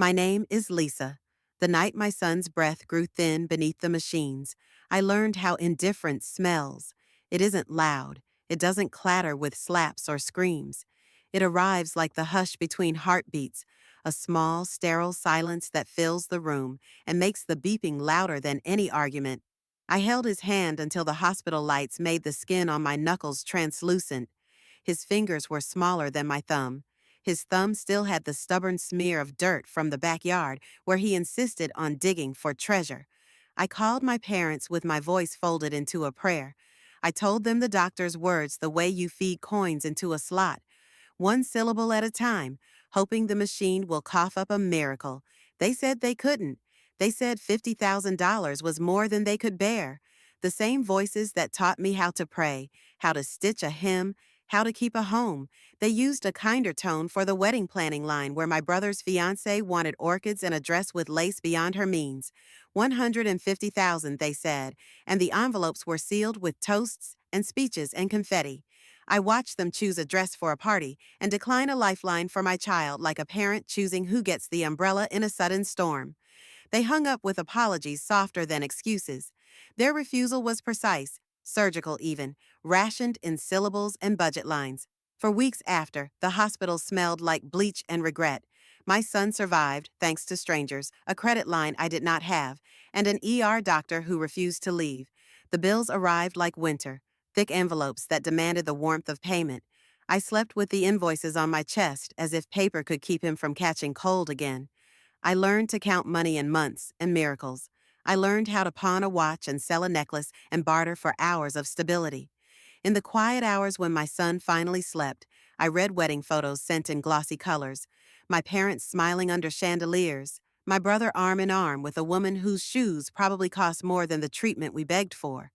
My name is Lisa. The night my son's breath grew thin beneath the machines, I learned how indifference smells. It isn't loud. It doesn't clatter with slaps or screams. It arrives like the hush between heartbeats, a small, sterile silence that fills the room and makes the beeping louder than any argument. I held his hand until the hospital lights made the skin on my knuckles translucent. His fingers were smaller than my thumb. His thumb still had the stubborn smear of dirt from the backyard where he insisted on digging for treasure. I called my parents with my voice folded into a prayer. I told them the doctor's words the way you feed coins into a slot, one syllable at a time, hoping the machine will cough up a miracle. They said they couldn't. They said $50,000 was more than they could bear. The same voices that taught me how to pray, how to stitch a hymn, how to keep a home. They used a kinder tone for the wedding planning line where my brother's fiancée wanted orchids and a dress with lace beyond her means. 150,000, they said, and the envelopes were sealed with toasts and speeches and confetti. I watched them choose a dress for a party and decline a lifeline for my child like a parent choosing who gets the umbrella in a sudden storm. They hung up with apologies softer than excuses. Their refusal was precise, surgical even, rationed in syllables and budget lines. For weeks after, the hospital smelled like bleach and regret. My son survived, thanks to strangers, a credit line I did not have, and an ER doctor who refused to leave. The bills arrived like winter, thick envelopes that demanded the warmth of payment. I slept with the invoices on my chest as if paper could keep him from catching cold again. I learned to count money in months and miracles. I learned how to pawn a watch and sell a necklace and barter for hours of stability. In the quiet hours when my son finally slept, I read wedding photos sent in glossy colors, my parents smiling under chandeliers, my brother arm in arm with a woman whose shoes probably cost more than the treatment we begged for.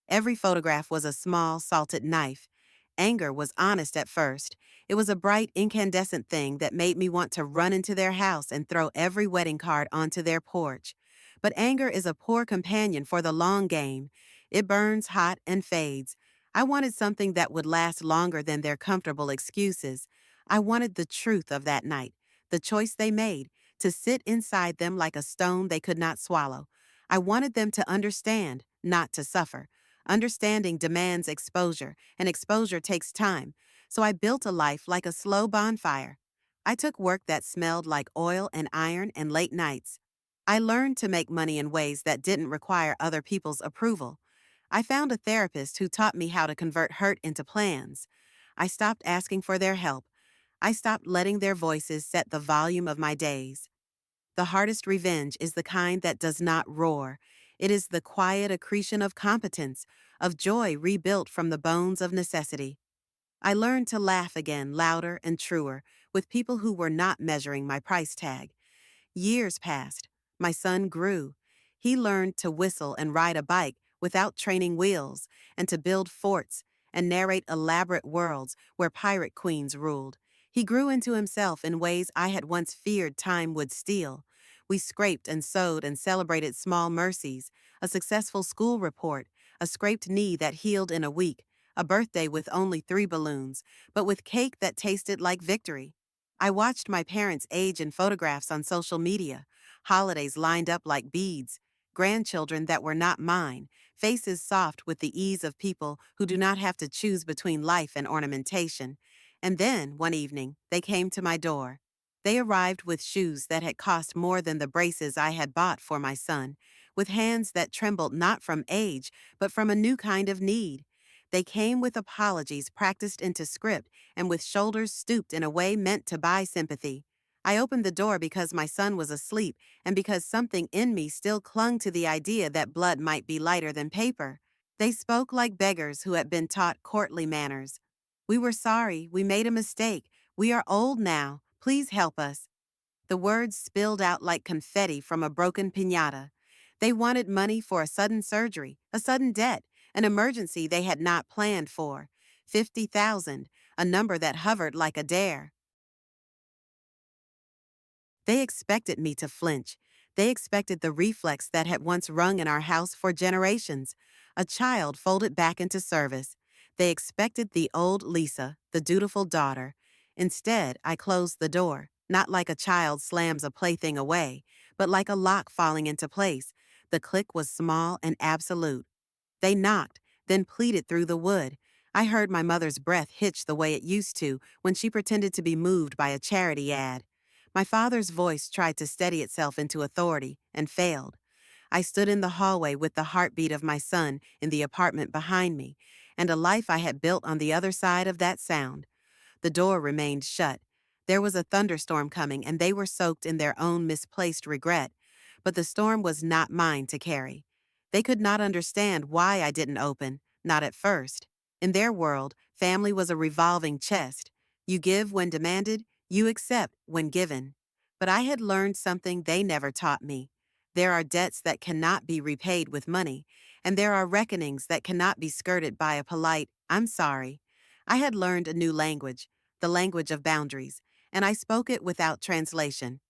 Every photograph was a small, salted knife. Anger was honest at first. It was a bright, incandescent thing that made me want to run into their house and throw every wedding card onto their porch. But anger is a poor companion for the long game. It burns hot and fades. I wanted something that would last longer than their comfortable excuses. I wanted the truth of that night, the choice they made, to sit inside them like a stone they could not swallow. I wanted them to understand, not to suffer. Understanding demands exposure, and exposure takes time, so I built a life like a slow bonfire. I took work that smelled like oil and iron and late nights. I learned to make money in ways that didn't require other people's approval. I found a therapist who taught me how to convert hurt into plans. I stopped asking for their help. I stopped letting their voices set the volume of my days. The hardest revenge is the kind that does not roar. It is the quiet accretion of competence, of joy rebuilt from the bones of necessity. I learned to laugh again, louder and truer, with people who were not measuring my price tag. Years passed. My son grew. He learned to whistle and ride a bike without training wheels, and to build forts and narrate elaborate worlds where pirate queens ruled. He grew into himself in ways I had once feared time would steal. We scraped and sewed and celebrated small mercies, a successful school report, a scraped knee that healed in a week, a birthday with only 3 balloons, but with cake that tasted like victory. I watched my parents age in photographs on social media, holidays lined up like beads, grandchildren that were not mine, faces soft with the ease of people who do not have to choose between life and ornamentation. And then, one evening, they came to my door. They arrived with shoes that had cost more than the braces I had bought for my son, with hands that trembled not from age, but from a new kind of need. They came with apologies practiced into script and with shoulders stooped in a way meant to buy sympathy. I opened the door because my son was asleep and because something in me still clung to the idea that blood might be lighter than paper. They spoke like beggars who had been taught courtly manners. "We were sorry, we made a mistake. We are old now. Please help us." The words spilled out like confetti from a broken piñata. They wanted money for a sudden surgery, a sudden debt, an emergency they had not planned for. 50,000, a number that hovered like a dare. They expected me to flinch. They expected the reflex that had once rung in our house for generations, a child folded back into service. They expected the old Lisa, the dutiful daughter. Instead, I closed the door. not like a child slams a plaything away, but like a lock falling into place. The click was small and absolute. They knocked, then pleaded through the wood. I heard my mother's breath hitch the way it used to when she pretended to be moved by a charity ad. My father's voice tried to steady itself into authority and failed. I stood in the hallway with the heartbeat of my son in the apartment behind me, and a life I had built on the other side of that sound. The door remained shut. There was a thunderstorm coming, and they were soaked in their own misplaced regret. But the storm was not mine to carry. They could not understand why I didn't open, not at first. In their world, family was a revolving chest. You give when demanded, you accept when given. But I had learned something they never taught me. There are debts that cannot be repaid with money, and there are reckonings that cannot be skirted by a polite, "I'm sorry." I had learned a new language, the language of boundaries, and I spoke it without translation.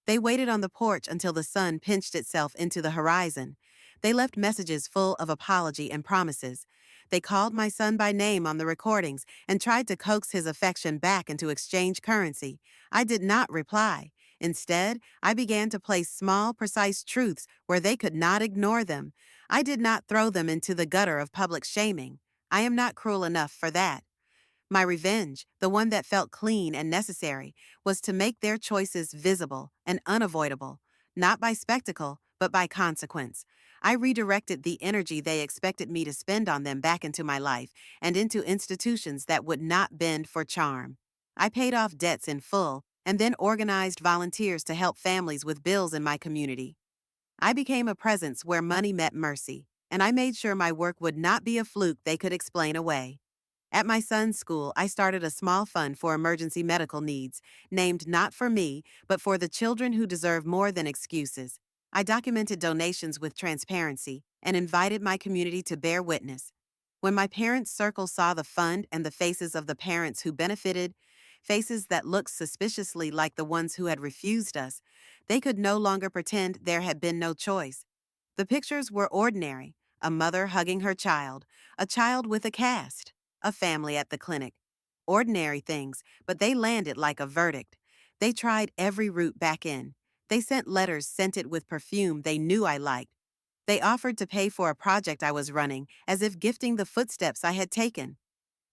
They waited on the porch until the sun pinched itself into the horizon. They left messages full of apology and promises. They called my son by name on the recordings and tried to coax his affection back into exchange currency. I did not reply. Instead, I began to place small, precise truths where they could not ignore them. I did not throw them into the gutter of public shaming. I am not cruel enough for that. My revenge, the one that felt clean and necessary, was to make their choices visible and unavoidable, not by spectacle, but by consequence. I redirected the energy they expected me to spend on them back into my life and into institutions that would not bend for charm. I paid off debts in full and then organized volunteers to help families with bills in my community. I became a presence where money met mercy, and I made sure my work would not be a fluke they could explain away. At my son's school, I started a small fund for emergency medical needs, named not for me, but for the children who deserve more than excuses. I documented donations with transparency and invited my community to bear witness. When my parents' circle saw the fund and the faces of the parents who benefited, faces that looked suspiciously like the ones who had refused us, they could no longer pretend there had been no choice. The pictures were ordinary: a mother hugging her child, a child with a cast, a family at the clinic. Ordinary things, but they landed like a verdict. They tried every route back in. They sent letters scented with perfume they knew I liked. They offered to pay for a project I was running, as if gifting the footsteps I had taken.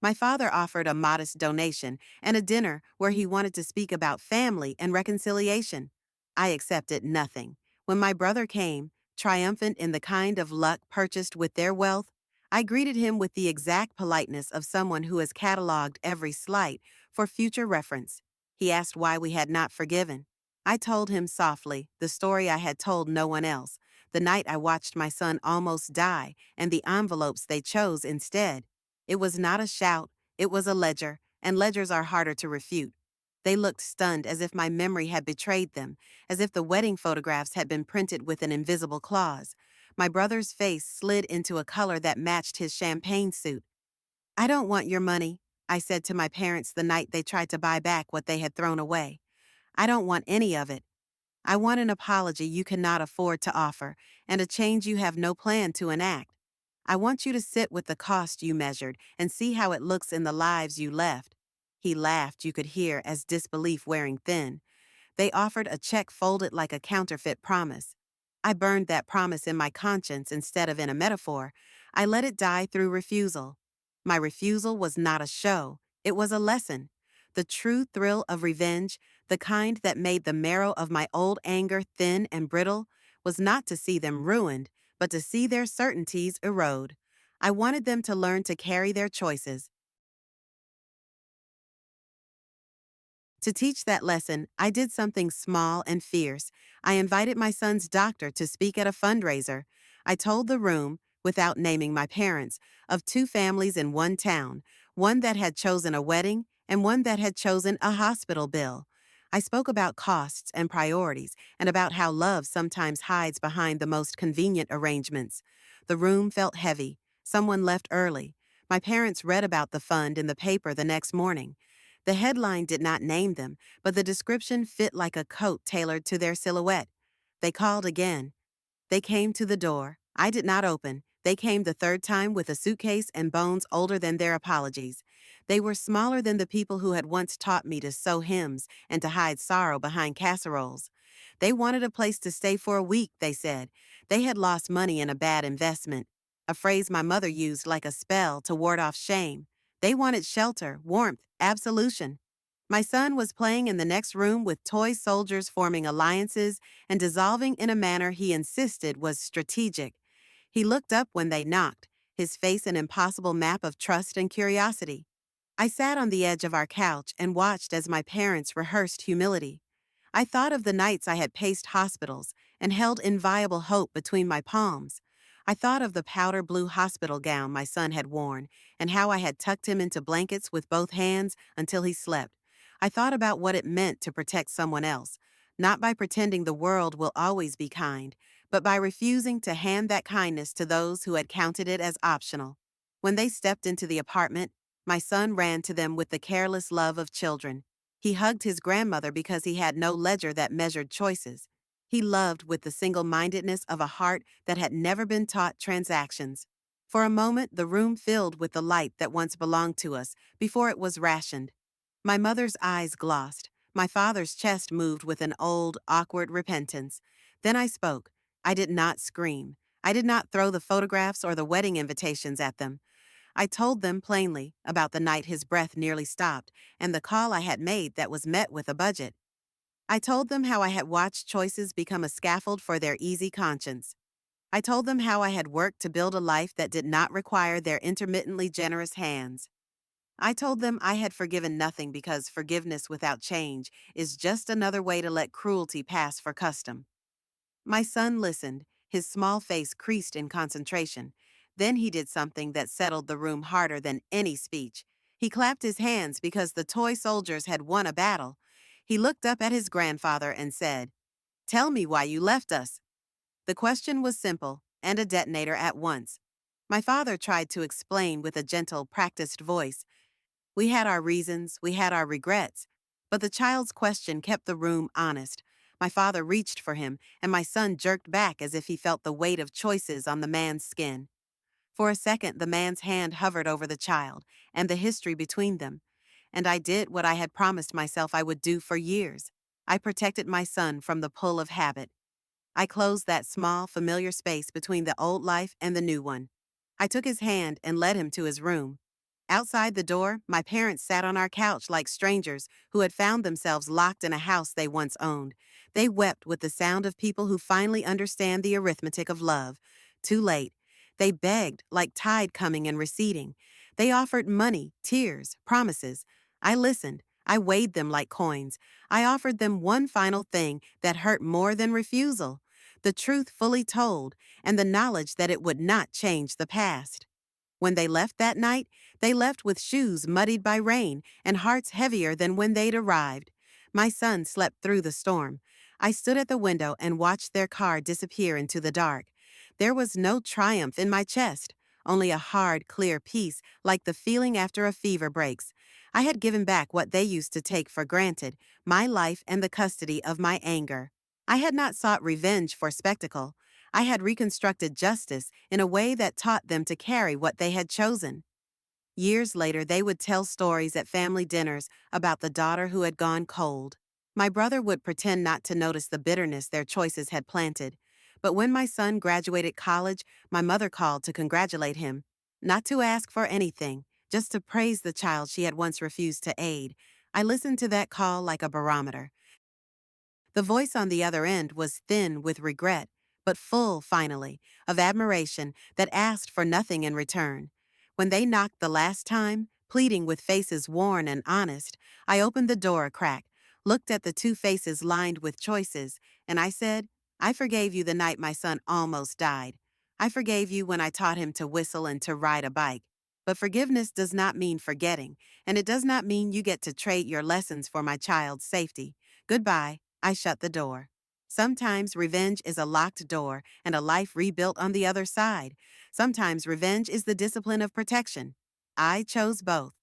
My father offered a modest donation and a dinner where he wanted to speak about family and reconciliation. I accepted nothing. When my brother came, triumphant in the kind of luck purchased with their wealth, I greeted him with the exact politeness of someone who has cataloged every slight for future reference. He asked why we had not forgiven. I told him softly the story I had told no one else, the night I watched my son almost die and the envelopes they chose instead. It was not a shout, it was a ledger, and ledgers are harder to refute. They looked stunned, as if my memory had betrayed them, as if the wedding photographs had been printed with an invisible clause. My brother's face slid into a color that matched his champagne suit. "I don't want your money," I said to my parents the night they tried to buy back what they had thrown away. "I don't want any of it. I want an apology you cannot afford to offer, and a change you have no plan to enact. I want you to sit with the cost you measured and see how it looks in the lives you left." He laughed, you could hear, as disbelief wearing thin. They offered a check folded like a counterfeit promise. I burned that promise in my conscience instead of in a metaphor. I let it die through refusal. My refusal was not a show, it was a lesson. The true thrill of revenge, the kind that made the marrow of my old anger thin and brittle, was not to see them ruined, but to see their certainties erode. I wanted them to learn to carry their choices. To teach that lesson, I did something small and fierce. I invited my son's doctor to speak at a fundraiser. I told the room, without naming my parents, of two families in one town, one that had chosen a wedding and one that had chosen a hospital bill. I spoke about costs and priorities and about how love sometimes hides behind the most convenient arrangements. The room felt heavy. Someone left early. My parents read about the fund in the paper the next morning. The headline did not name them, but the description fit like a coat tailored to their silhouette. They called again. They came to the door. I did not open. They came the third time with a suitcase and bones older than their apologies. They were smaller than the people who had once taught me to sew hymns and to hide sorrow behind casseroles. They wanted a place to stay for a week, they said. They had lost money in a bad investment, a phrase my mother used like a spell to ward off shame. They wanted shelter, warmth, absolution. My son was playing in the next room with toy soldiers forming alliances and dissolving in a manner he insisted was strategic. He looked up when they knocked, his face an impossible map of trust and curiosity. I sat on the edge of our couch and watched as my parents rehearsed humility. I thought of the nights I had paced hospitals and held inviolable hope between my palms. I thought of the powder blue hospital gown my son had worn and how I had tucked him into blankets with both hands until he slept. I thought about what it meant to protect someone else, not by pretending the world will always be kind, but by refusing to hand that kindness to those who had counted it as optional. When they stepped into the apartment, my son ran to them with the careless love of children. He hugged his grandmother because he had no ledger that measured choices. He loved with the single-mindedness of a heart that had never been taught transactions. For a moment, the room filled with the light that once belonged to us before it was rationed. My mother's eyes glossed. My father's chest moved with an old, awkward repentance. Then I spoke. I did not scream. I did not throw the photographs or the wedding invitations at them. I told them plainly about the night his breath nearly stopped and the call I had made that was met with a budget. I told them how I had watched choices become a scaffold for their easy conscience. I told them how I had worked to build a life that did not require their intermittently generous hands. I told them I had forgiven nothing because forgiveness without change is just another way to let cruelty pass for custom. My son listened, his small face creased in concentration. Then he did something that settled the room harder than any speech. He clapped his hands because the toy soldiers had won a battle. He looked up at his grandfather and said, "Tell me why you left us." The question was simple and a detonator at once. My father tried to explain with a gentle, practiced voice. We had our reasons, we had our regrets. But the child's question kept the room honest. My father reached for him, and my son jerked back as if he felt the weight of choices on the man's skin. For a second, the man's hand hovered over the child and the history between them. And I did what I had promised myself I would do for years. I protected my son from the pull of habit. I closed that small, familiar space between the old life and the new one. I took his hand and led him to his room. Outside the door, my parents sat on our couch like strangers who had found themselves locked in a house they once owned. They wept with the sound of people who finally understand the arithmetic of love. Too late. They begged like tide coming and receding. They offered money, tears, promises. I listened. I weighed them like coins. I offered them one final thing that hurt more than refusal: the truth fully told and the knowledge that it would not change the past. When they left that night, they left with shoes muddied by rain and hearts heavier than when they'd arrived. My son slept through the storm. I stood at the window and watched their car disappear into the dark. There was no triumph in my chest, only a hard, clear peace like the feeling after a fever breaks. I had given back what they used to take for granted, my life and the custody of my anger. I had not sought revenge for spectacle. I had reconstructed justice in a way that taught them to carry what they had chosen. Years later, they would tell stories at family dinners about the daughter who had gone cold. My brother would pretend not to notice the bitterness their choices had planted. But when my son graduated college, my mother called to congratulate him, not to ask for anything, just to praise the child she had once refused to aid. I listened to that call like a barometer. The voice on the other end was thin with regret, but full, finally, of admiration that asked for nothing in return. When they knocked the last time, pleading with faces worn and honest, I opened the door a crack, looked at the two faces lined with choices, and I said, "I forgave you the night my son almost died. I forgave you when I taught him to whistle and to ride a bike. But forgiveness does not mean forgetting, and it does not mean you get to trade your lessons for my child's safety. Goodbye." I shut the door. Sometimes revenge is a locked door and a life rebuilt on the other side. Sometimes revenge is the discipline of protection. I chose both.